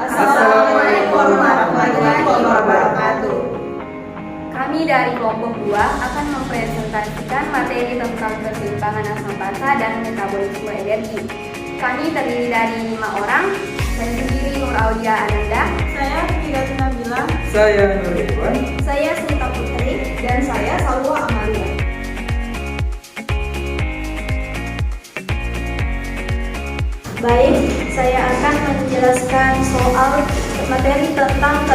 Assalamualaikum warahmatullahi wabarakatuh. Kami dari kelompok 2 akan mempresentasikan materi tentang keseimbangan asam basa dan metabolisme energi. Kami terdiri dari 5 orang. Saya sendiri Nur Aulia Ananda. Saya Fidatul Nabila. Saya Nur Ridwan. Saya Sinta Putri. Dan saya Salwa Amalia. Baik, saya akan menjelaskan soal materi tentang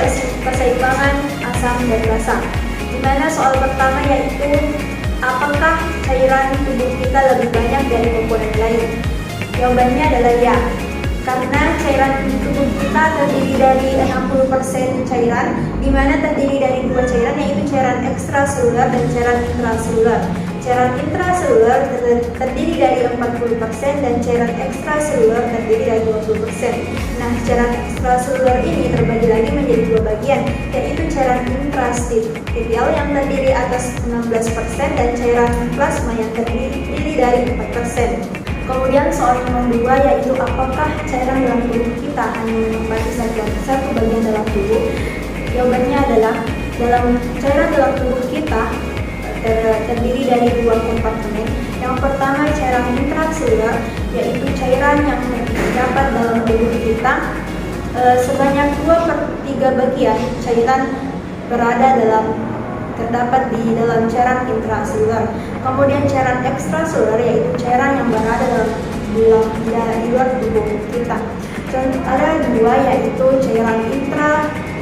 keseimbangan asam dan basa. Di mana soal pertama yaitu apakah cairan tubuh kita lebih banyak dari komponen lain? Jawabannya adalah ya. Karena cairan tubuh kita terdiri dari 60% cairan, di mana terdiri dari 2 cairan yaitu cairan ekstraseluler dan cairan intraseluler. Cairan intraseluler terdiri dari 40% dan cairan ekstraseluler terdiri dari 20%. Nah, cairan ekstraseluler ini terbagi lagi menjadi 2 bagian, yaitu cairan intrastitial yang terdiri atas 16% dan cairan plasma yang terdiri dari 4%. Kemudian soal nomor 2 yaitu apakah cairan dalam tubuh kita hanya menempati satu bagian dalam tubuh? Jawabannya adalah cairan dalam tubuh kita terdiri dari 2 kompartemen. Yang pertama cairan intraseluler, yaitu cairan yang terdapat dalam tubuh kita. Sebanyak 2/3 bagian cairan terdapat di dalam cairan intraseluler. Kemudian cairan ekstraseluler yaitu cairan yang berada di luar tubuh kita. Ada 2 yaitu cairan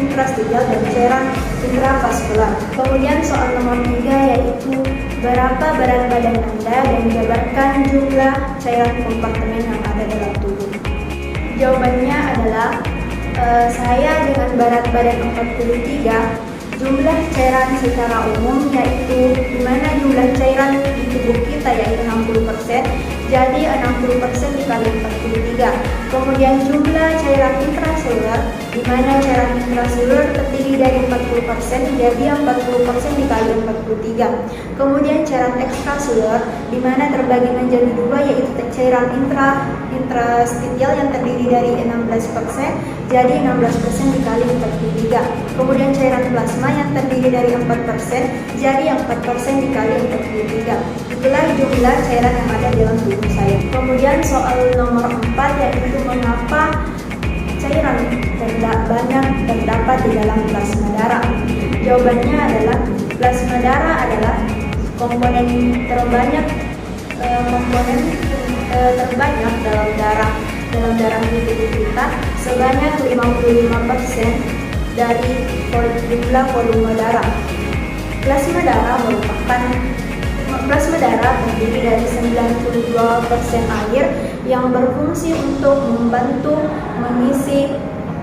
intrastitial dan cairan intravaskular. Kemudian soal nomor 3 yaitu berapa berat badan Anda dan jabarkan jumlah cairan kompartemen yang ada dalam tubuh. Jawabannya adalah saya dengan berat badan 43. Jumlah cairan secara umum yaitu dimana jumlah cairan di tubuh kita yaitu 60%, jadi 60% dikali 43. Kemudian jumlah cairan intraseluler, dimana cairan intraseluler terdiri dari 40%, jadi 40% dikali 43. Kemudian cairan ekstraseluler, dimana terbagi menjadi 2 yaitu cairan intrastitial yang terdiri dari 16%, jadi 16% dikali 43. Kemudian cairan plasma yang terdiri dari 4%, jadi 4% dikali 43. Itulah jumlah cairan yang ada dalam tubuh saya. Kemudian soal nomor 4 yaitu mengapa cairan banyak terdapat di dalam plasma darah. Jawabannya adalah plasma darah adalah komponen terbanyak dalam darah di tubuh kita, sebanyak 55% dari jumlah volume darah. Plasma darah terdiri dari 92% air yang berfungsi untuk membantu mengisi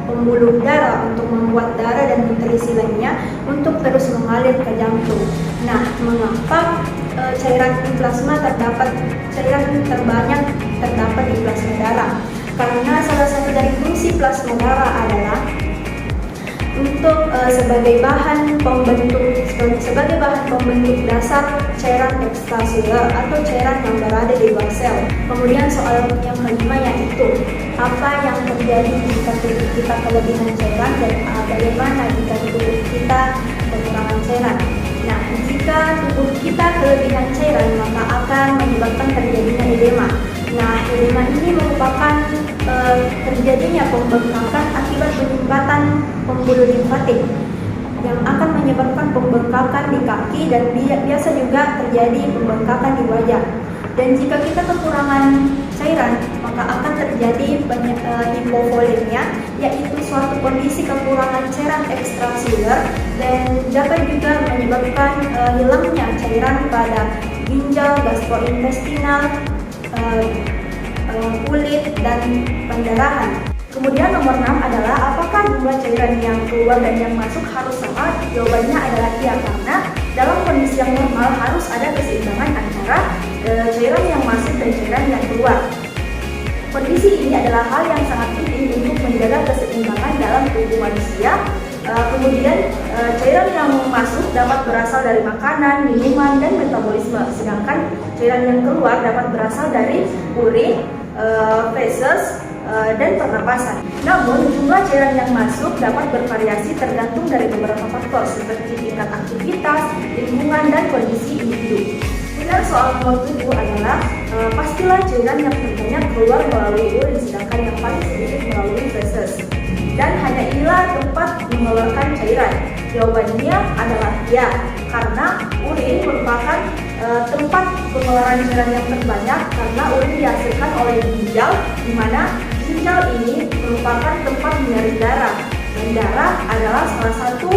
pembuluh darah untuk membuat darah dan nutrisi lainnya untuk terus mengalir ke jantung. Nah, mengapa cairan terbanyak terdapat di plasma darah? Karena salah satu dari fungsi plasma darah adalah untuk sebagai bahan pembentuk dasar cairan ekstraseluler atau cairan yang berada di luar sel. Kemudian soal yang kelima yaitu apa yang terjadi jika tubuh kita kelebihan cairan dan bagaimana jika tubuh kita kekurangan cairan. Nah, jika tubuh kita kelebihan cairan maka akan menyebabkan terjadinya edema. Nah, edema ini merupakan terjadinya pembengkakan akibat penyumbatan pembuluh limfatik yang akan menyebabkan pembengkakan di kaki dan biasa juga terjadi pembengkakan di wajah. Dan jika kita kekurangan cairan, maka akan terjadi hipovolemia, yaitu suatu kondisi kekurangan cairan ekstraseluler dan dapat juga menyebabkan hilangnya cairan pada ginjal, gastrointestinal, kulit, dan pendarahan. Kemudian nomor 6 adalah apakah jumlah cairan yang keluar dan yang masuk harus sama? Jawabannya adalah iya, karena dalam kondisi yang normal harus ada keseimbangan antara cairan yang masuk dan cairan yang keluar. Kondisi ini adalah hal yang sangat penting untuk menjaga keseimbangan dalam tubuh manusia. Kemudian cairan yang masuk dapat berasal dari makanan, minuman, dan metabolisme, sedangkan cairan yang keluar dapat berasal dari urin, feses, dan pernapasan. Namun, jumlah cairan yang masuk dapat bervariasi tergantung dari beberapa faktor seperti tingkat aktivitas, lingkungan, dan kondisi individu. Kemudian soal nomor 7 adalah pastilah cairan yang terbanyak keluar melalui urin sedangkan yang paling sedikit melalui feses. Dan hanya inilah tempat mengeluarkan cairan. Jawabannya adalah ya, karena urin merupakan tempat pengeluaran cairan yang terbanyak karena urin dihasilkan oleh ginjal, di mana ginjal ini merupakan tempat menyaring darah, dan darah adalah salah satu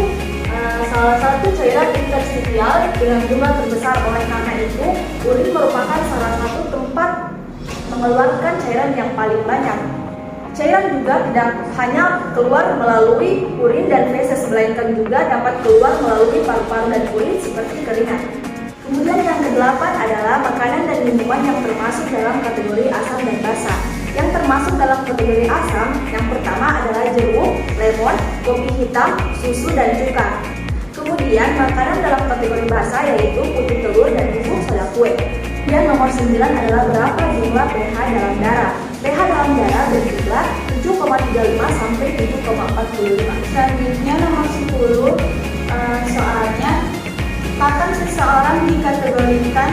cairan interstisial dengan jumlah terbesar. Oleh karena itu, urin merupakan salah satu tempat mengeluarkan cairan yang paling banyak. Cairan juga tidak hanya keluar melalui urin dan feses, melainkan juga dapat keluar melalui paru-paru dan kulit seperti keringat. Kemudian yang kedelapan adalah makanan dan minuman yang termasuk dalam kategori asam dan basa. Yang termasuk dalam kategori asam, yang pertama adalah jeruk, lemon, kopi hitam, susu, dan cuka. Kemudian makanan dalam kategori basa yaitu putih telur dan bubuk soda kue. Dan nomor 9 adalah berapa jumlah pH dalam darah. pH dalam darah berjumlah 7,35 sampai 7,45. Selanjutnya nomor 10, soalnya kapan seseorang dikategorikan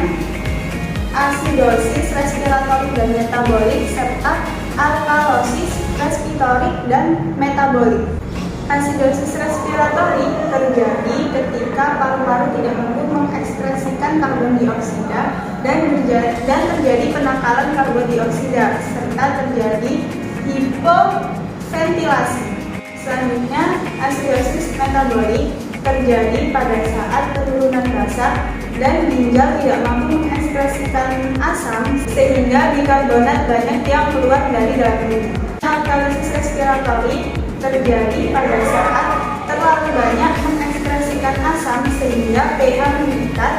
asidosis respiratorik dan metabolik serta alkalosis respiratorik dan metabolik. Asidosis respiratorik terjadi ketika paru-paru tidak mampu mengekspresikan karbon dioksida dan terjadi penangkalan karbon dioksida serta terjadi hipoventilasi. Selanjutnya, asidosis metabolik terjadi pada saat penurunan rasa dan ginjal tidak mampu mengekspresikan asam sehingga bikarbonat banyak yang keluar dari dalam tubuh. Alkalisis respiratorik terjadi pada saat terlalu banyak mengekspresikan asam sehingga pH meningkat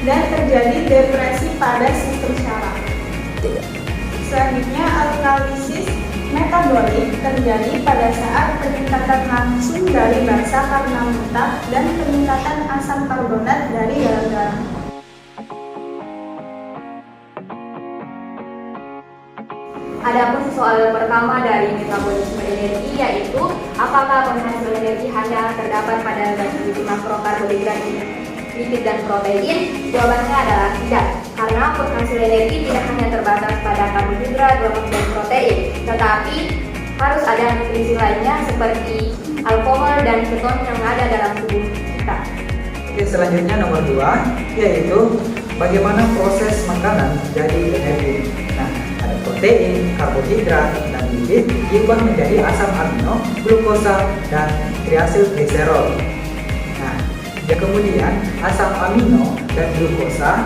dan terjadi depresi pada sistem syaraf. Selanjutnya, alkalisis metabolik terjadi pada saat peningkatan langsung dari basa karena muntah dan peningkatan asam karbonat dari dalam darah. Adapun soal pertama dari metabolisme energi yaitu apakah penghasil energi hanya terdapat pada zat gizi makro karbohidrat, lipid dan protein? Jawabannya adalah tidak, karena penghasil energi tidak hanya terbatas pada karbohidrat, lemak dan protein, tetapi harus ada nutrisi lainnya seperti alkohol dan keton yang ada dalam tubuh kita. Oke, selanjutnya nomor 2 yaitu bagaimana proses makanan jadi energi. Nah, ada protein, karbohidrat, dan lipid diubah menjadi asam amino, glukosa, dan triasilgliserol. Nah, kemudian asam amino dan glukosa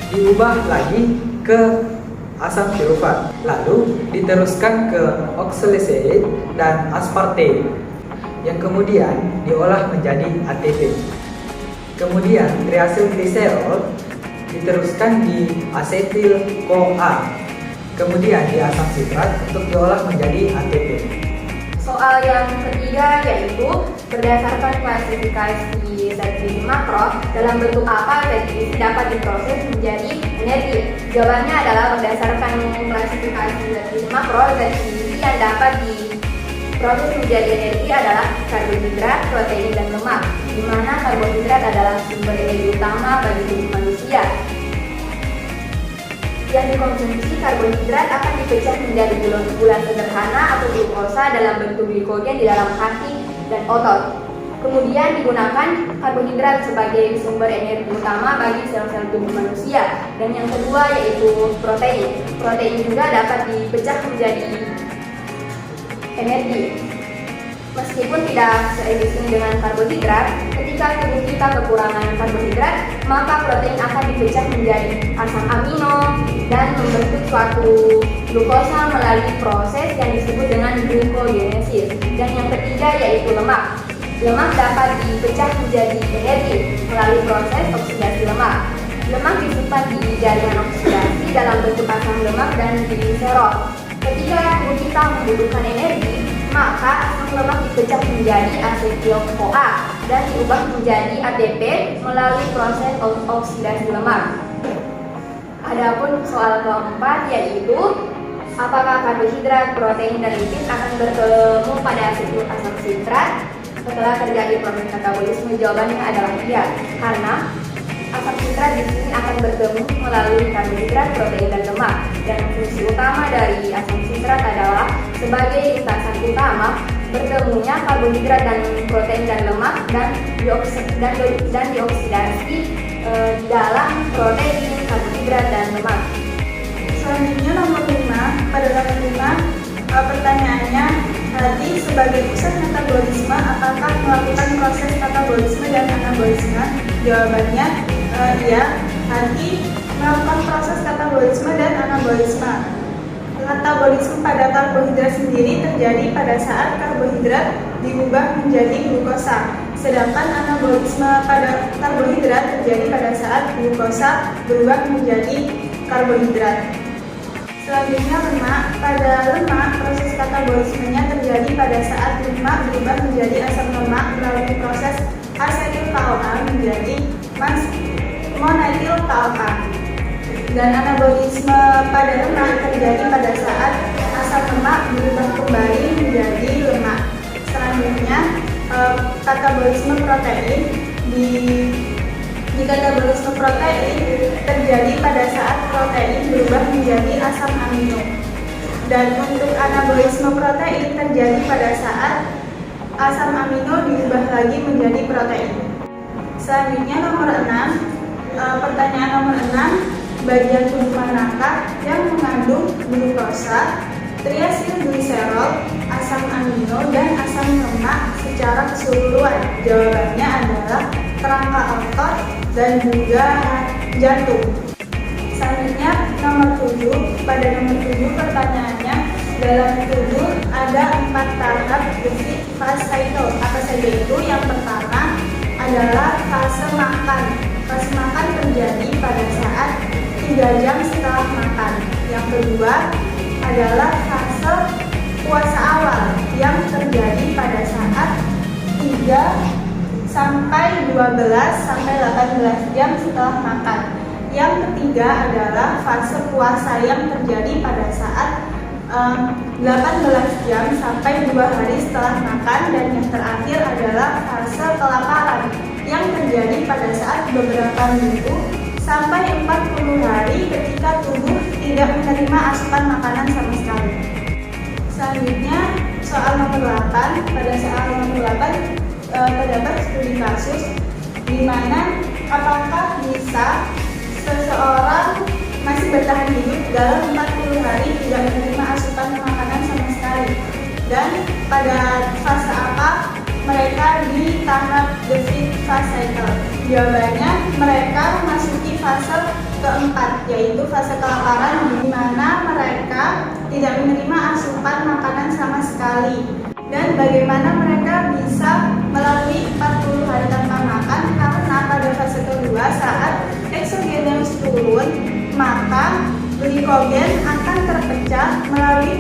diubah lagi ke asam pirufat, lalu diteruskan ke oxalic dan aspartate, yang kemudian diolah menjadi ATP. Kemudian triasilgliserol diteruskan di asetil-CoA, kemudian di asam sitrat untuk diolah menjadi ATP. Soal yang ketiga yaitu berdasarkan klasifikasi zat gizi makro, dalam bentuk apa zat gizi dapat diproses menjadi energi? Jawabannya adalah berdasarkan klasifikasi zat gizi makro, zat gizi yang dapat diproses menjadi energi adalah karbohidrat, protein, dan lemak, di mana karbohidrat adalah sumber energi utama bagi tubuh manusia. Yang dikonsumsi karbohidrat akan dipecah menjadi gula sederhana atau glukosa dalam bentuk glikogen di dalam hati dan otot. Kemudian digunakan karbohidrat sebagai sumber energi utama bagi sel-sel tubuh manusia. Dan yang kedua yaitu protein. Protein juga dapat dipecah menjadi energi. Meskipun tidak seefisien dengan karbohidrat, ketika tubuh kita kekurangan karbohidrat, maka protein akan dipecah menjadi asam amino dan membentuk suatu glukosa melalui proses yang disebut dengan glucogenesis. Dan yang ketiga yaitu lemak. Lemak dapat dipecah menjadi energi melalui proses oksidasi lemak. Lemak disimpan di jaringan oksidasi dalam bentuk asam lemak dan gliserol. Ketika tubuh kita membutuhkan energi, maka asam lemak dipecah menjadi asetil-CoA dan diubah menjadi ATP melalui proses oksidasi lemak. Adapun soal keempat yaitu Apakah karbohidrat, protein, dan lipid akan bertemu pada asam sitrat setelah terjadi proses metabolisme? Jawabannya adalah iya, karena asam sitrat di sini akan bertemu melalui karbohidrat, protein, dan lemak. Dan fungsi utama dari asam sitrat adalah sebagai lintasan utama bertemunya karbohidrat dan protein dan lemak dan dioksidasi dalam protein, karbohidrat, dan lemak. Selanjutnya nomor 5, pada nomor 5 pertanyaannya, hati sebagai pusat metabolisme apakah melakukan proses katabolisme dan anabolisme? Jawabannya iya, hati melakukan proses katabolisme dan anabolisme. Katabolisme pada karbohidrat sendiri terjadi pada saat karbohidrat diubah menjadi glukosa, sedangkan anabolisme pada karbohidrat terjadi pada saat glukosa berubah menjadi karbohidrat. Selanjutnya lemak. Pada lemak, proses katabolismenya terjadi pada saat lemak berubah menjadi asam lemak melalui proses asetil CoA menjadi monatil CoA. Dan anabolisme pada lemak terjadi pada saat asam lemak berubah kembali menjadi lemak. Selanjutnya, katabolisme protein. Di katabolisme protein terjadi pada saat protein berubah menjadi asam amino. Dan untuk anabolisme protein terjadi pada saat asam amino diubah lagi menjadi protein. Selanjutnya nomor 6, pertanyaan nomor 6, bagian tubuh manakah yang mengandung glukosa, triasilgliserol, asam amino, dan asam lemak secara keseluruhan? Jawabannya adalah kerangka otot dan juga jantung. Selanjutnya nomor 7, pada nomor 7 pertanyaannya, dalam tubuh ada 4 tahap basic fast cycle. Apa saja itu? Yang pertama adalah fase makan. Fase makan terjadi pada saat 3 jam setelah makan. Yang kedua adalah fase puasa awal yang terjadi pada saat 3 sampai 12 sampai 18 jam setelah makan. Yang ketiga adalah fase puasa yang terjadi pada saat 18 jam sampai 2 hari setelah makan. Dan yang terakhir adalah fase kelaparan yang terjadi pada saat beberapa minggu sampai 40 hari ketika tubuh tidak menerima asupan makanan sama sekali. Selanjutnya soal nomor 8. Pada soal nomor 8 terdapat studi kasus di mana apakah bisa seseorang masih bertahan hidup dalam 40 hari tidak menerima asupan makanan sama sekali, dan pada fase apa mereka di tahap the fifth fast cycle. Jawabannya mereka memasuki fase keempat, yaitu fase kelaparan, di mana mereka tidak menerima asupan makanan sama sekali. Dan bagaimana mereka bisa melalui 40 hari tanpa makan? Karena pada fase kedua saat eksogenus turun, maka glikogen akan terpecah melalui